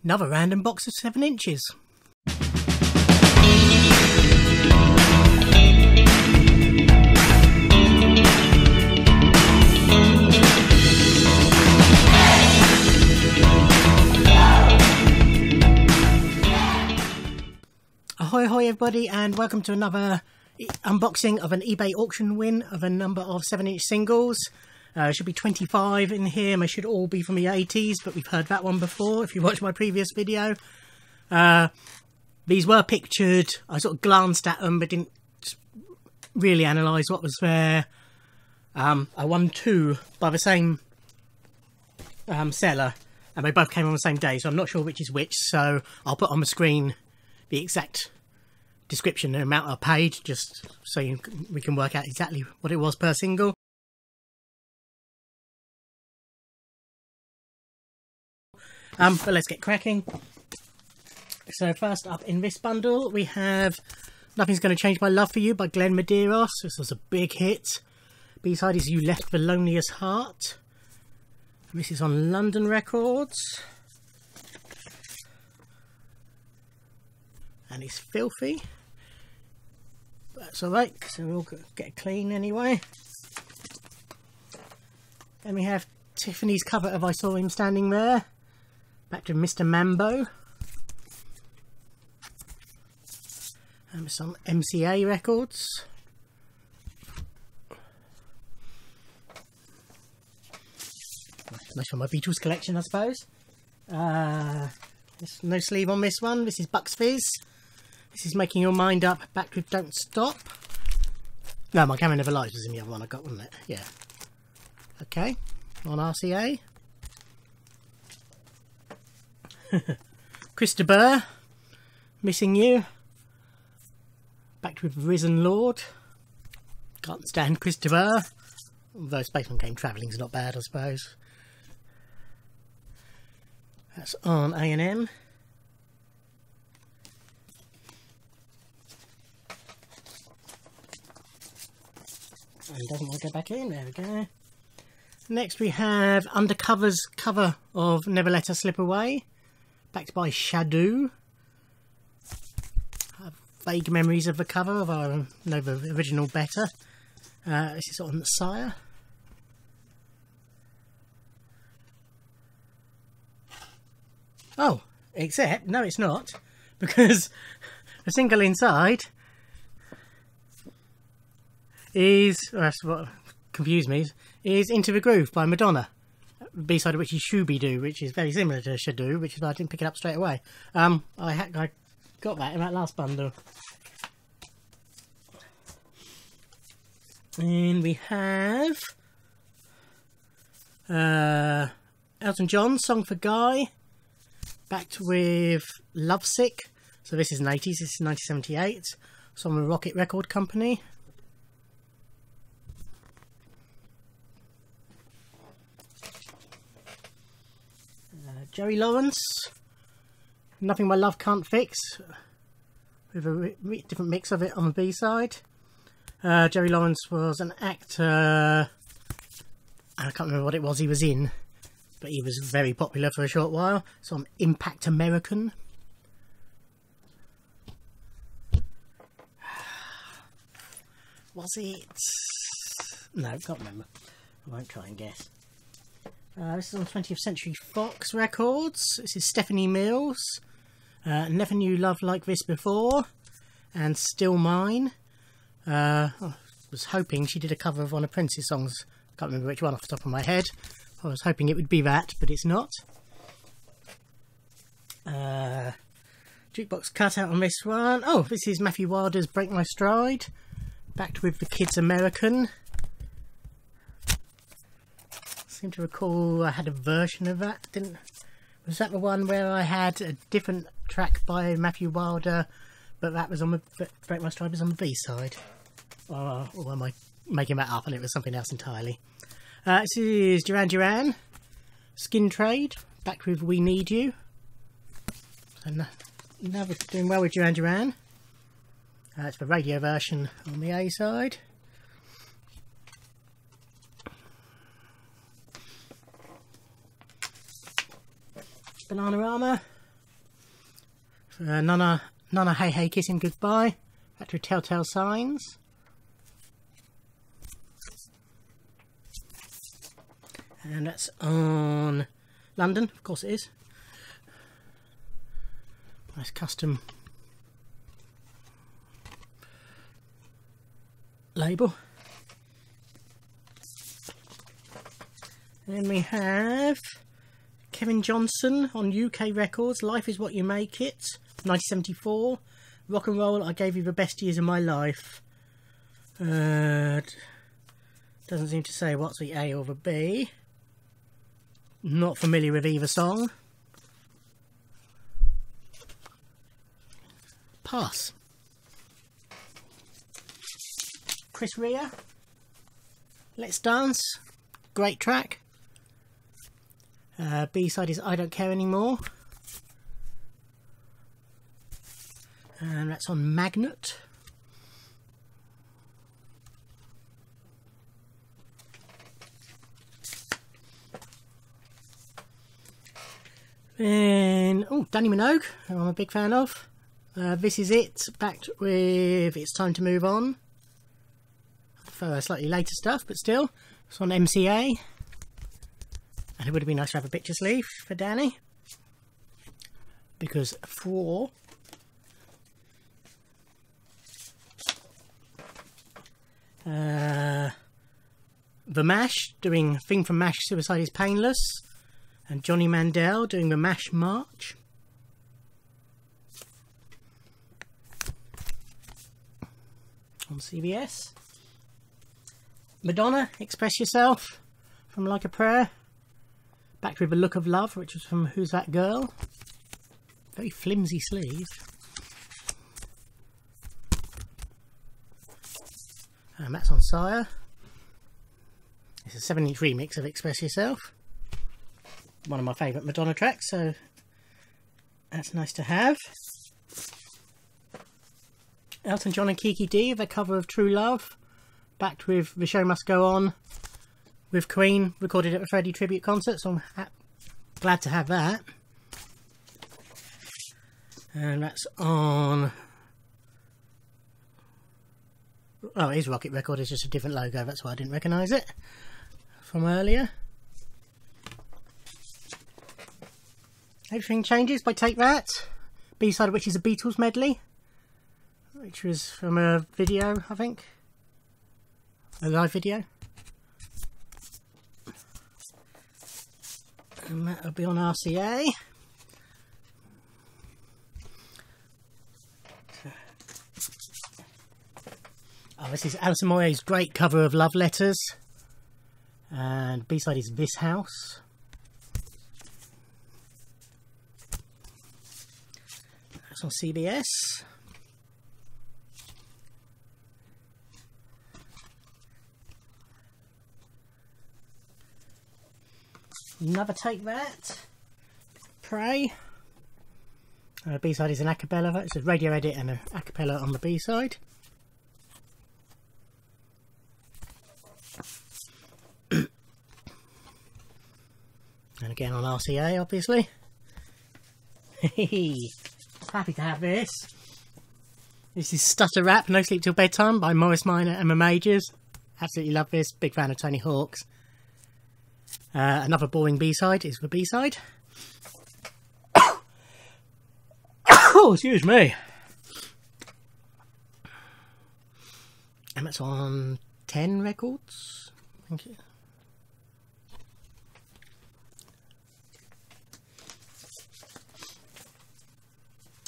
Another random box of 7 inches. Ahoy hoy everybody, and welcome to another unboxing of an eBay auction win of a number of 7-inch singles. Should be 25 in here, and they should all be from the 80s, but we've heard that one before if you watched my previous video. These were pictured. I sort of glanced at them but didn't really analyse what was there. I won 2 by the same seller, and they both came on the same day, so I'm not sure which is which, so I'll put on the screen the exact description, the amount I paid, just so we can work out exactly what it was per single. But let's get cracking. So first up in this bundle we have Nothing's Gonna Change My Love For You by Glenn Medeiros. This was a big hit. B-side is You Left the Loneliest Heart. This is on London Records. And it's filthy. That's alright, so we'll get it clean anyway. Then we have Tiffany's cover of I Saw Him Standing There. Back to Mr. Mambo. And some MCA records. Nice for my Beatles collection, I suppose. There's no sleeve on this one. This is Bucks Fizz. This is Making Your Mind Up, backed with Don't Stop. No, My Camera Never Lies was in the other one I got, wasn't it? Yeah. Okay, on RCA. Chris de Burgh, Missing You, backed with Risen Lord. Can't stand Chris de Burgh, although Spaceman Came Travelling's not bad, I suppose. That's on A&M. And doesn't want to go back in, there we go. Next we have Undercover's cover of Never Let Her Slip Away, backed by Shadow. I have vague memories of the cover, although I know the original better. This is on Sire. Oh, except, no it's not, because the single inside is, that's what confused me, is Into the Groove by Madonna. B-side of which is Shooby-Doo, which is very similar to Shadow, which is why I didn't pick it up straight away. I got that in that last bundle. And we have Elton John, Song for Guy, backed with Lovesick. So this is an 80s, this is 1978. It's on the Rocket Record Company. Jerry Lawrence, Nothing My Love Can't Fix, with a different mix of it on the B-side. Jerry Lawrence was an actor, I can't remember what it was he was in, but he was very popular for a short while. So on Impact American. Was it? No, can't remember. I won't try and guess. This is on 20th Century Fox Records. This is Stephanie Mills. Never Knew Love Like This Before. And Still Mine. I was hoping she did a cover of one of Prince's songs. Can't remember which one off the top of my head. I was hoping it would be that, but it's not. Jukebox cutout on this one. Oh, this is Matthew Wilder's Break My Stride. Backed with The Kids American. I seem to recall I had a version of that. Was that the one where I had a different track by Matthew Wilder, but that was on the Break My Stride was on the B-side? Or am I making that up and it was something else entirely? This is Duran Duran, Skin Trade, backed with We Need You. So now we're doing well with Duran Duran. It's the radio version on the A side. Bananarama, Nana Hey Hey Kissing Goodbye. Back to Telltale Signs. And that's on London, of course it is. Nice custom label. Then we have Kevin Johnson on UK Records, Life Is What You Make It, 1974. Rock and Roll, I Gave You the Best Years of My Life. Doesn't seem to say what's the A or the B. Not familiar with either song. Pass. Chris Rea, Let's Dance, great track. B-side is I Don't Care Anymore. And that's on Magnet. Then, oh, Danny Minogue, who I'm a big fan of. This Is It, backed with It's Time to Move On. For slightly later stuff, but still. It's on MCA. And it would have been nice to have a picture sleeve for Danny. Because for The Mash, doing Thing from MASH, Suicide is Painless. And Johnny Mandel doing the MASH March. On CBS. Madonna, Express Yourself, from Like a Prayer. Back with A Look of Love, which was from Who's That Girl. Very flimsy sleeve. And that's on Sire. It's a 7-inch remix of Express Yourself. One of my favourite Madonna tracks, so that's nice to have. Elton John and Kiki Dee, their cover of True Love, backed with The Show Must Go On with Queen, recorded at a Freddie tribute concert, so I'm glad to have that. And that's on... oh, it is Rocket Record, it's just a different logo, that's why I didn't recognise it from earlier. Everything Changes by Take That, B-side of which is a Beatles medley, which was from a video, I think, a live video, and that'll be on RCA. Oh, this is Alison Moyet's great cover of Love Letters, and B-side is This House. That's on CBS. Another Take That. Pray. B-side is an acapella. It's a radio edit and an acapella on the B-side. And again on RCA, obviously. Happy to have this. This is Stutter Rap, No Sleep Till Bedtime by Morris Minor and Emma Majors. Absolutely love this. Big fan of Tony Hawk's. Another boring B-side is the B-side. Oh, excuse me. And that's on 10 Records. Thank you.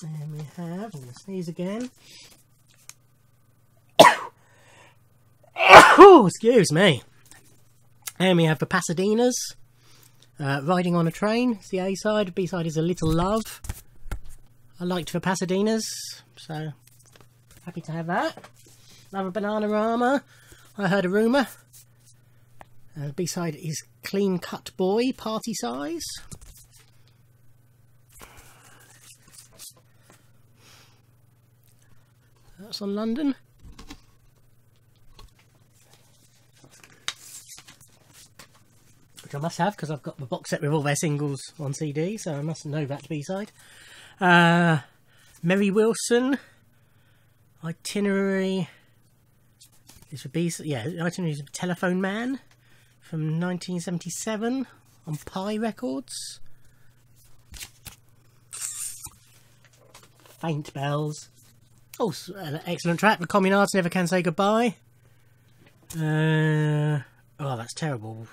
And we have, I'm going to sneeze again. Oh, excuse me. And we have the Pasadenas, Riding on a Train. It's the A-side. B-side is A Little Love. I liked the Pasadenas, so happy to have that. Another Bananarama, I Heard a Rumour. B-side is Clean Cut Boy, Party Size. That's on London. Which I must have because I've got the box set with all their singles on CD, so I must know that B-side. Mary Wilson. Itinerary is for Itinerary is a Telephone Man from 1977 on Pi Records. Faint Bells. Oh, an excellent track. The Communards, Never Can Say Goodbye. Oh, that's terrible.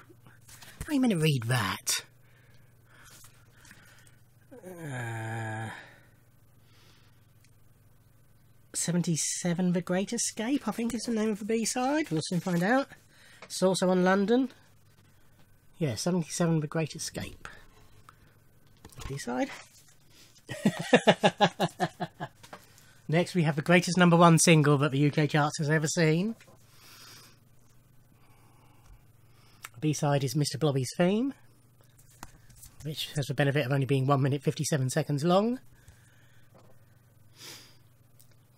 How are you meant to read that? 77 The Great Escape, I think is the name of the B-side. We'll soon find out. It's also on London. Yeah, 77 The Great Escape. B-side. Next we have the greatest #1 single that the UK charts has ever seen. The B-side is Mr. Blobby's Theme, which has the benefit of only being 1 minute 57 seconds long.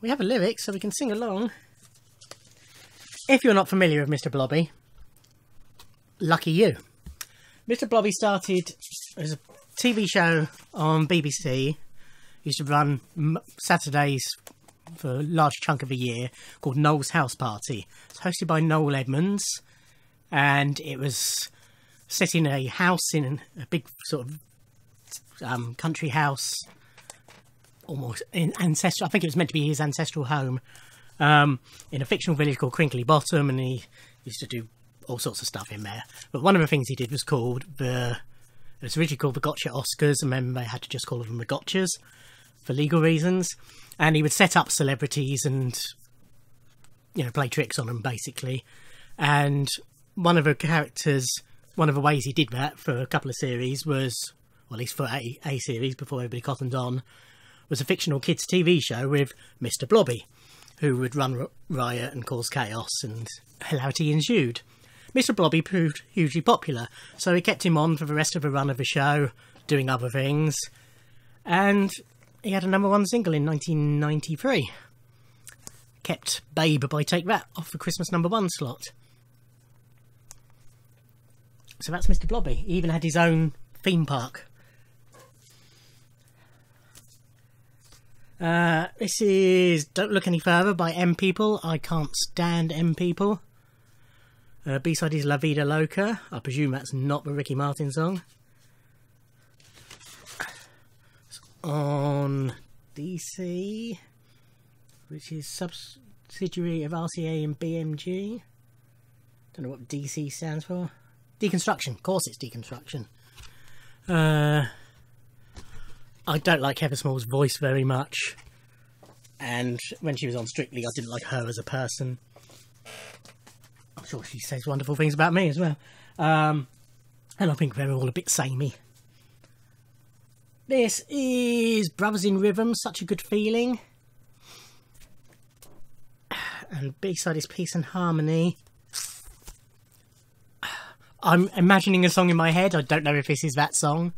We have a lyric, so we can sing along. If you're not familiar with Mr. Blobby, lucky you. Mr. Blobby started as a TV show on BBC. Used to run Saturdays for a large chunk of the year, called Noel's House Party. It's hosted by Noel Edmonds, and it was set in a house in a big sort of country house. Almost in ancestral. I think it was meant to be his ancestral home, in a fictional village called Crinkly Bottom, and he used to do all sorts of stuff in there. But one of the things he did was called it was originally called the Gotcha Oscars, and then they had to just call them the Gotchas for legal reasons. And he would set up celebrities and, you know, play tricks on them basically. And one of the ways he did that for a couple of series was, or at least for a series before everybody cottoned on, was a fictional kids TV show with Mr. Blobby, who would run riot and cause chaos, and hilarity ensued. Mr. Blobby proved hugely popular, so he kept him on for the rest of the run of the show, doing other things, and he had a #1 single in 1993. Kept Babe by Take That off the Christmas #1 slot. So that's Mr. Blobby. He even had his own theme park. This is Don't Look Any Further by M People. I can't stand M People. B-side is La Vida Loca. I presume that's not the Ricky Martin song. It's on DC, which is subsidiary of RCA and BMG. Don't know what DC stands for. Deconstruction. Of course it's Deconstruction. I don't like Heather Small's voice very much, and when she was on Strictly I didn't like her as a person. I'm sure she says wonderful things about me as well, and I think they're all a bit samey. This is Brothers in Rhythm, Such a Good Feeling, and B-side is Peace and Harmony. I'm imagining a song in my head. I don't know if this is that song.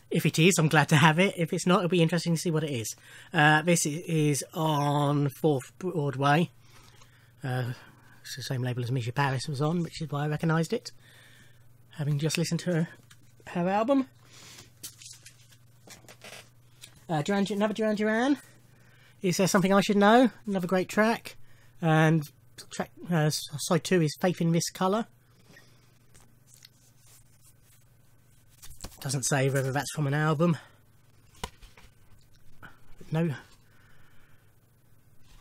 If it is, I'm glad to have it. If it's not, it'll be interesting to see what it is. This is on 4th Broadway. It's the same label as Misha Paris was on, which is why I recognised it, having just listened to her album. Another Duran Duran. Is There Something I Should Know? Another great track. And side 2 is Faith in This Colour. Doesn't say whether that's from an album. No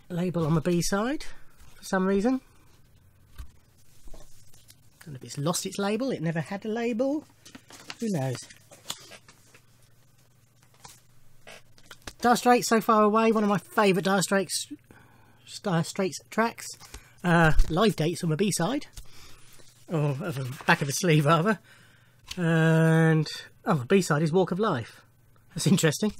label on the B-side for some reason. Don't know if it's lost its label. It never had a label. Who knows? Dire Straits, So Far Away. One of my favourite Dire Straits tracks. Live Dates on the B-side. Or the back of the sleeve rather. And the B-side is Walk of Life. That's interesting,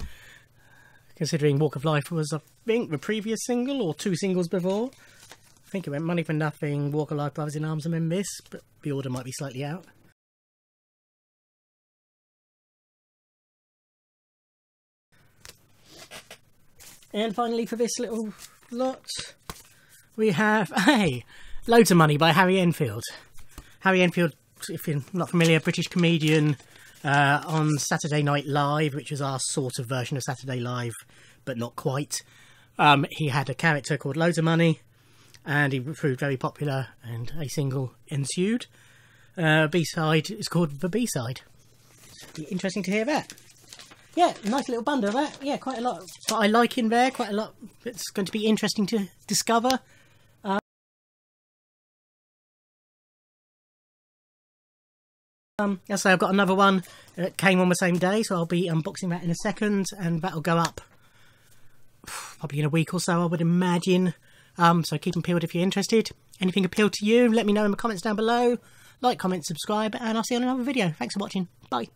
considering Walk of Life was, I think, the previous single or 2 singles before. I think it went Money for Nothing, Walk of Life, Brothers in Arms, and then this, but the order might be slightly out. And finally, for this little lot, we have Loads of Money by Harry Enfield. Harry Enfield, if you're not familiar, British comedian, on Saturday Night Live, which was our sort of version of Saturday Live, but not quite. He had a character called Loads of Money, and he proved very popular, and a single ensued. B-side is called The B-Side. Be interesting to hear that. Yeah, nice little bundle of that. Yeah, quite a lot that I like in there, quite a lot that's going to be interesting to discover. As I say, I've got another one that came on the same day, so I'll be unboxing that in a second, and that'll go up probably in a week or so, I would imagine. So keep them peeled if you're interested. Anything appealed to you, let me know in the comments down below. Like, comment, subscribe, and I'll see you on another video. Thanks for watching. Bye.